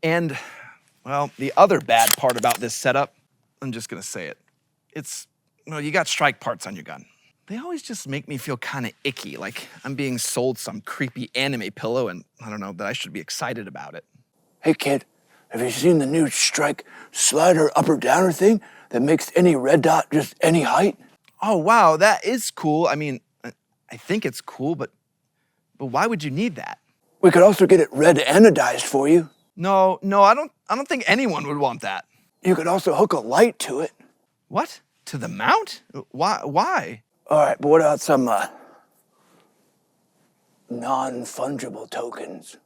And, well, the other bad part about this setup, I'm just gonna say it. It's, you got strike parts on your gun. They always just make me feel kind of icky, like I'm being sold some creepy anime pillow and I don't know, that I should be excited about it. Hey kid, have you seen the new strike slider up or downer thing that makes any red dot just any height? Oh, wow, that is cool. I mean, I think it's cool, but why would you need that? We could also get it red anodized for you. No, I don't think anyone would want that. You could also hook a light to it. What? To the mount? Why? All right, but what about some non-fungible tokens?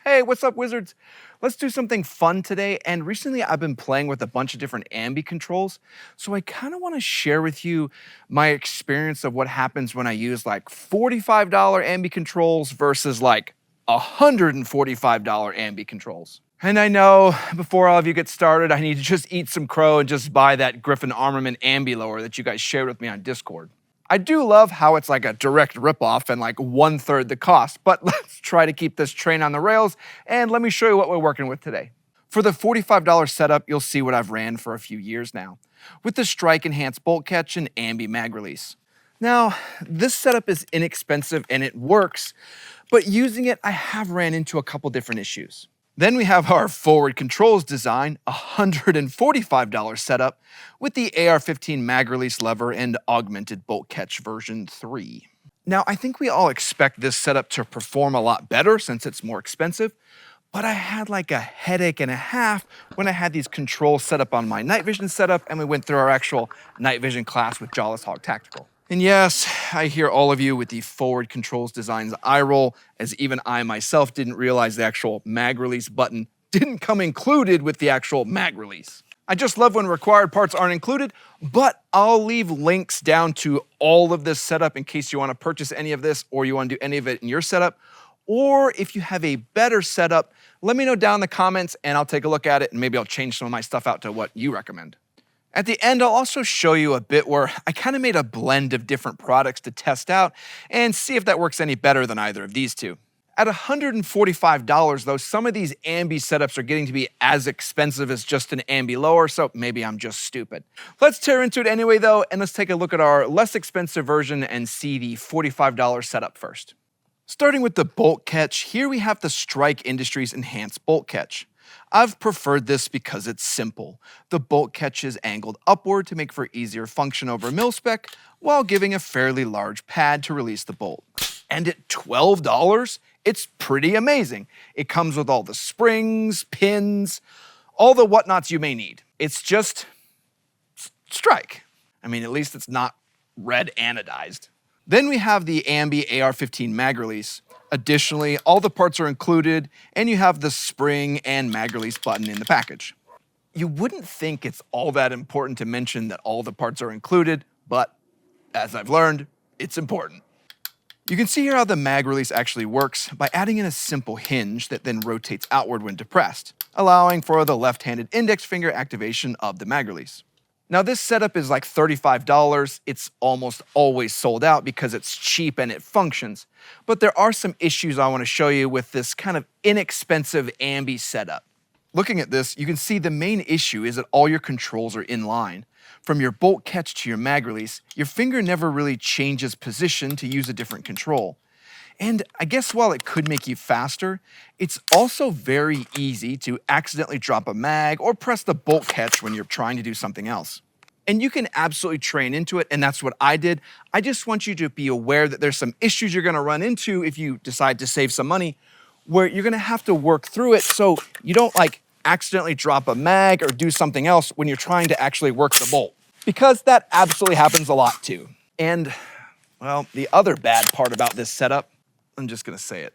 Hey, what's up, wizards? Let's do something fun today. And recently I've been playing with a bunch of different Ambi controls. So I kind of want to share with you my experience of what happens when I use like $45 Ambi controls versus like $145 Ambi controls. And I know before all of you get started, I need to just eat some crow and just buy that Griffin Armament Ambi lower that you guys shared with me on Discord. I do love how it's like a direct ripoff and like 1/3 the cost, but let's try to keep this train on the rails and let me show you what we're working with today. For the $45 setup, you'll see what I've ran for a few years now, with the Strike Enhanced Bolt Catch and Ambi Mag release. Now, this setup is inexpensive and it works, but using it, I have ran into a couple different issues. Then we have our forward controls design, a $145 setup with the AR-15 mag release lever and augmented bolt catch version 3. Now, I think we all expect this setup to perform a lot better since it's more expensive, but I had like a headache and a half when I had these controls set up on my night vision setup and we went through our actual night vision class with Jawless Hog Tactical. And yes, I hear all of you with the forward controls designs eye roll, as even I myself didn't realize the actual mag release button didn't come included with the actual mag release. I just love when required parts aren't included, but I'll leave links down to all of this setup in case you want to purchase any of this or you want to do any of it in your setup. Or if you have a better setup, let me know down in the comments and I'll take a look at it and maybe I'll change some of my stuff out to what you recommend. At the end, I'll also show you a bit where I kind of made a blend of different products to test out and see if that works any better than either of these two. At $145 though, some of these Ambi setups are getting to be as expensive as just an Ambi lower, so maybe I'm just stupid. Let's tear into it anyway though, and let's take a look at our less expensive version and see the $45 setup first. Starting with the bolt catch, here we have the Strike Industries Enhanced Bolt Catch. I've preferred this because it's simple. The bolt catch is angled upward to make for easier function over mil-spec, while giving a fairly large pad to release the bolt. And at $12, it's pretty amazing. It comes with all the springs, pins, all the whatnots you may need. It's just strike. I mean, at least it's not red anodized. Then we have the Ambi AR-15 mag release. Additionally, all the parts are included, and you have the spring and mag release button in the package. You wouldn't think it's all that important to mention that all the parts are included, but as I've learned, it's important. You can see here how the mag release actually works by adding in a simple hinge that then rotates outward when depressed, allowing for the left-handed index finger activation of the mag release. Now this setup is like $35. It's almost always sold out because it's cheap and it functions. But there are some issues I want to show you with this kind of inexpensive Ambi setup. Looking at this, you can see the main issue is that all your controls are in line. From your bolt catch to your mag release, your finger never really changes position to use a different control. And I guess while it could make you faster, it's also very easy to accidentally drop a mag or press the bolt catch when you're trying to do something else. And you can absolutely train into it, and that's what I did. I just want you to be aware that there's some issues you're gonna run into if you decide to save some money, where you're gonna have to work through it so you don't like accidentally drop a mag or do something else when you're trying to actually work the bolt. Because that absolutely happens a lot too. And, well, the other bad part about this setup, I'm just gonna say it.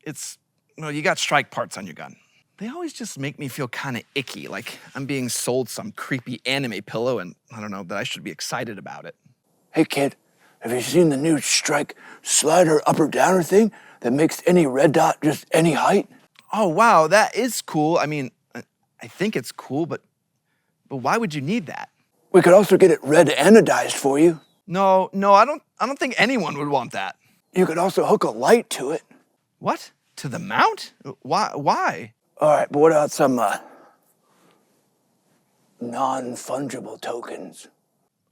It's, you got strike parts on your gun. They always just make me feel kind of icky, like I'm being sold some creepy anime pillow and I don't know, that I should be excited about it. Hey kid, have you seen the new strike slider up or downer thing that makes any red dot just any height? Oh, wow, that is cool. I mean, I think it's cool, but why would you need that? We could also get it red anodized for you. No, I don't think anyone would want that. You could also hook a light to it. What? To the mount? Why? All right, but what about some non-fungible tokens?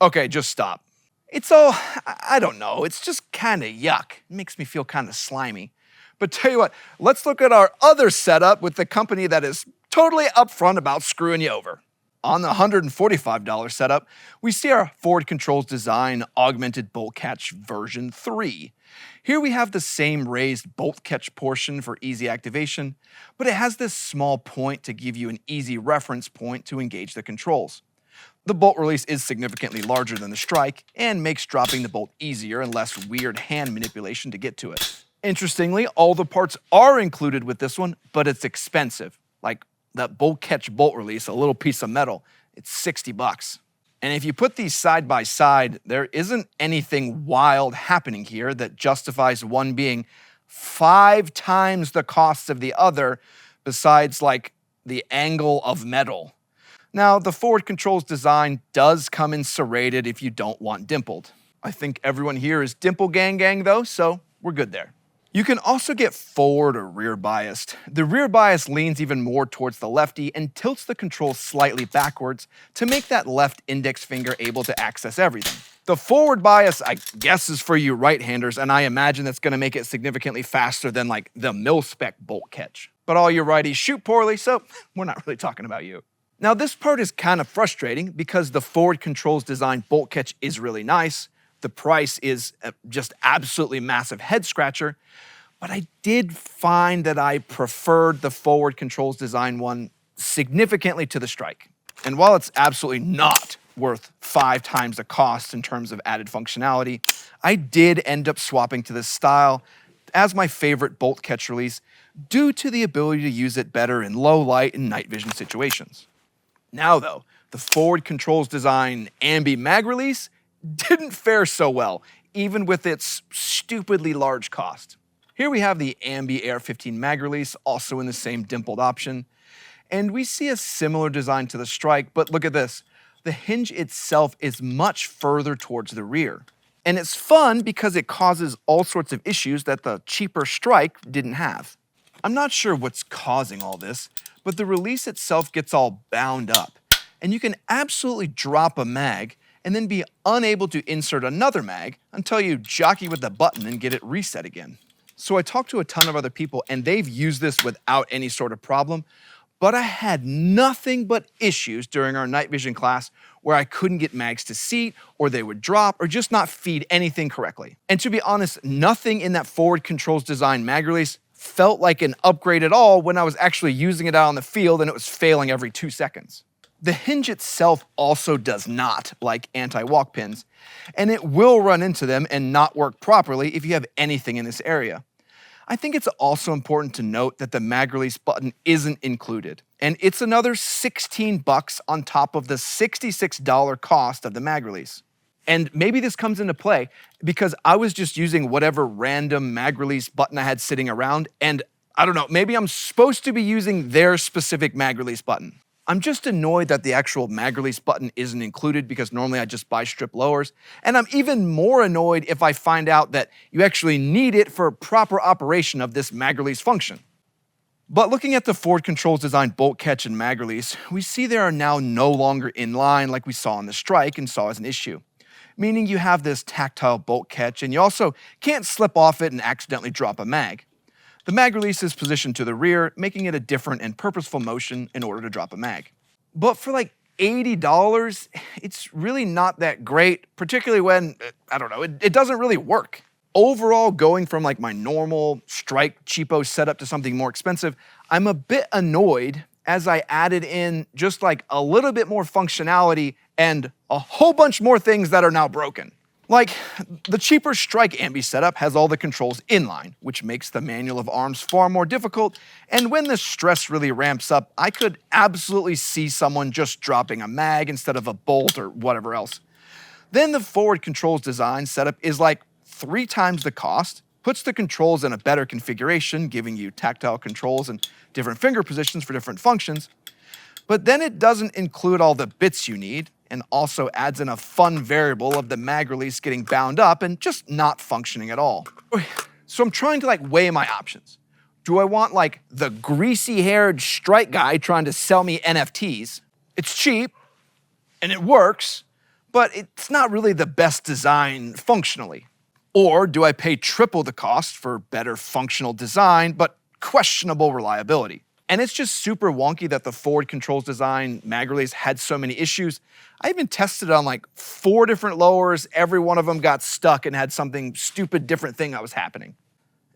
Okay, just stop. It's all, I don't know, it's just kind of yuck. It makes me feel kind of slimy. But tell you what, let's look at our other setup with the company that is totally upfront about screwing you over. On the $145 setup, we see our Forward Controls Design Augmented Bolt Catch version 3. Here we have the same raised bolt catch portion for easy activation, but it has this small point to give you an easy reference point to engage the controls. The bolt release is significantly larger than the strike and makes dropping the bolt easier and less weird hand manipulation to get to it. Interestingly, all the parts are included with this one, but it's expensive. Like that bolt catch bolt release, a little piece of metal, it's $60. And if you put these side by side, there isn't anything wild happening here that justifies one being 5 times the cost of the other, besides like the angle of metal. Now, the Forward Controls Design does come in serrated if you don't want dimpled. I think everyone here is dimple gang though, so we're good there. You can also get forward or rear biased. The rear bias leans even more towards the lefty and tilts the controls slightly backwards to make that left index finger able to access everything. The forward bias, I guess, is for you right-handers, and I imagine that's going to make it significantly faster than like the mil-spec bolt catch. But all you righties shoot poorly, so we're not really talking about you. Now this part is kind of frustrating because the Forward Controls Design bolt catch is really nice. The price is just absolutely massive head scratcher, but I did find that I preferred the Forward Controls Design one significantly to the strike. And while it's absolutely not worth 5 times the cost in terms of added functionality, I did end up swapping to this style as my favorite bolt catch release due to the ability to use it better in low light and night vision situations. Now though, the Forward Controls Design Ambi Mag release didn't fare so well, even with its stupidly large cost. Here we have the Ambi Air 15 Mag release, also in the same dimpled option. And we see a similar design to the strike, but look at this. The hinge itself is much further towards the rear. And it's fun because it causes all sorts of issues that the cheaper strike didn't have. I'm not sure what's causing all this, but the release itself gets all bound up. And you can absolutely drop a mag and then be unable to insert another mag until you jockey with the button and get it reset again. So I talked to a ton of other people and they've used this without any sort of problem, but I had nothing but issues during our night vision class where I couldn't get mags to seat, or they would drop, or just not feed anything correctly. And to be honest, nothing in that Forward Controls Design mag release felt like an upgrade at all when I was actually using it out on the field and it was failing every 2 seconds. The hinge itself also does not like anti-walk pins, and it will run into them and not work properly if you have anything in this area. I think it's also important to note that the mag release button isn't included, and it's another $16 on top of the $66 cost of the mag release. And maybe this comes into play because I was just using whatever random mag release button I had sitting around, and I don't know, maybe I'm supposed to be using their specific mag release button. I'm just annoyed that the actual mag release button isn't included because normally I just buy strip lowers. And I'm even more annoyed if I find out that you actually need it for proper operation of this mag release function. But looking at the Forward Controls Design bolt catch and mag release, we see they are now no longer in line like we saw in the strike and saw as an issue. Meaning you have this tactile bolt catch and you also can't slip off it and accidentally drop a mag. The mag release is positioned to the rear, making it a different and purposeful motion in order to drop a mag. But for like $80, it's really not that great, particularly when, I don't know, it doesn't really work. Overall, going from like my normal strike cheapo setup to something more expensive, I'm a bit annoyed as I added in just like a little bit more functionality and a whole bunch more things that are now broken. Like, the cheaper strike ambi setup has all the controls inline, which makes the manual of arms far more difficult, and when the stress really ramps up, I could absolutely see someone just dropping a mag instead of a bolt or whatever else. Then the Forward Controls Design setup is like 3 times the cost, puts the controls in a better configuration, giving you tactile controls and different finger positions for different functions, but then it doesn't include all the bits you need, and also adds in a fun variable of the mag release getting bound up and just not functioning at all. So I'm trying to weigh my options. Do I want the greasy-haired strike guy trying to sell me NFTs? It's cheap and it works, but it's not really the best design functionally. Or do I pay triple the cost for better functional design, but questionable reliability? And it's just super wonky that the forward controls design mag release had so many issues. I even tested it on 4 different lowers. Every one of them got stuck and had something stupid different thing that was happening.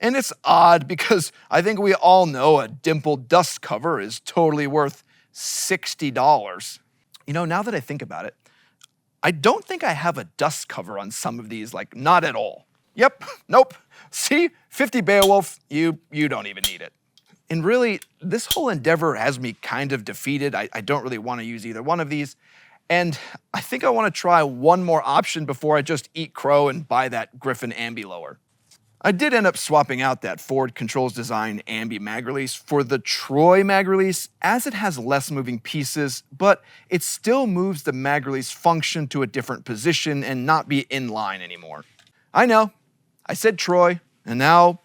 And it's odd because I think we all know a dimpled dust cover is totally worth $60. Now that I think about it, I don't think I have a dust cover on some of these, not at all. Yep, nope. See, 50 Beowulf, you don't even need it. And really, this whole endeavor has me kind of defeated. I don't really want to use either one of these. And I think I want to try one more option before I just eat crow and buy that Griffin Ambi lower. I did end up swapping out that Forward Controls Design Ambi Mag release for the Troy Mag release, as it has less moving pieces, but it still moves the mag release function to a different position and not be in line anymore. I know, I said Troy, and now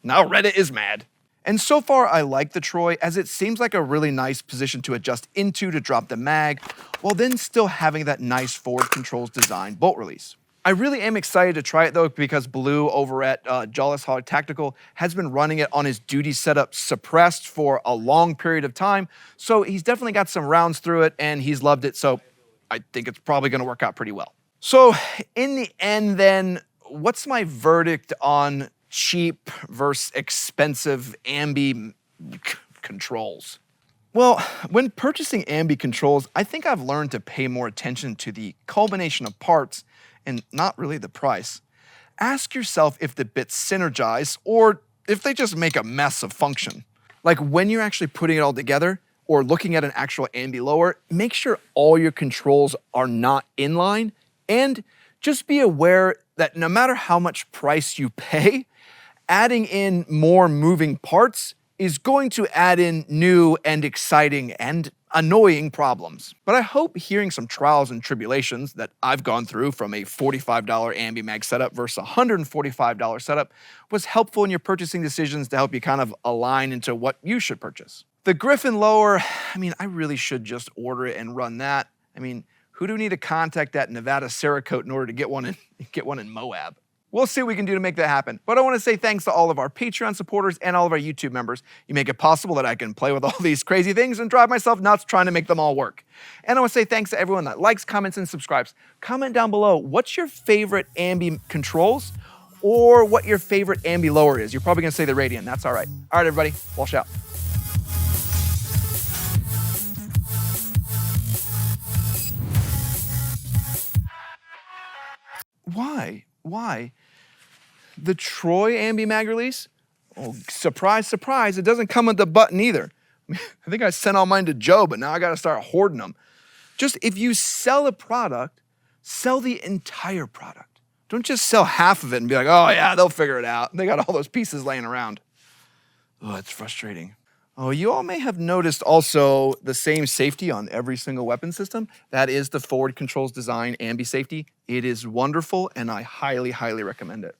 Reddit is mad. And so far I like the Troy, as it seems like a really nice position to adjust into to drop the mag, while then still having that nice Forward Controls Design bolt release. I really am excited to try it though, because Blue over at HRT Tactical has been running it on his duty setup suppressed for a long period of time. So he's definitely got some rounds through it and he's loved it. So I think it's probably gonna work out pretty well. So in the end then, what's my verdict on cheap versus expensive Ambi controls? Well, when purchasing Ambi controls, I think I've learned to pay more attention to the culmination of parts and not really the price. Ask yourself if the bits synergize or if they just make a mess of function. When you're actually putting it all together or looking at an actual Ambi lower, make sure all your controls are not in line, and just be aware that no matter how much price you pay, adding in more moving parts is going to add in new and exciting and annoying problems. But I hope hearing some trials and tribulations that I've gone through from a $45 Ambi Mag setup versus a $145 setup was helpful in your purchasing decisions to help you kind of align into what you should purchase. The Griffin lower, I really should just order it and run that. Who do we need to contact at Nevada Cerakote in order to get one in Moab? We'll see what we can do to make that happen. But I want to say thanks to all of our Patreon supporters and all of our YouTube members. You make it possible that I can play with all these crazy things and drive myself nuts trying to make them all work. And I want to say thanks to everyone that likes, comments, and subscribes. Comment down below, what's your favorite Ambi controls or what your favorite Ambi lower is? You're probably going to say the Radiant. That's all right. All right, everybody, wash out. Why? The Troy Ambi Mag release? Oh, surprise, surprise, it doesn't come with the button either. I think I sent all mine to Joe, but now I gotta start hoarding them. Just if you sell a product, sell the entire product. Don't just sell half of it and be like, oh yeah, they'll figure it out. They got all those pieces laying around. Oh, it's frustrating. Oh, you all may have noticed also the same safety on every single weapon system. That is the Forward Controls Design Ambi Safety. It is wonderful and I highly, highly recommend it.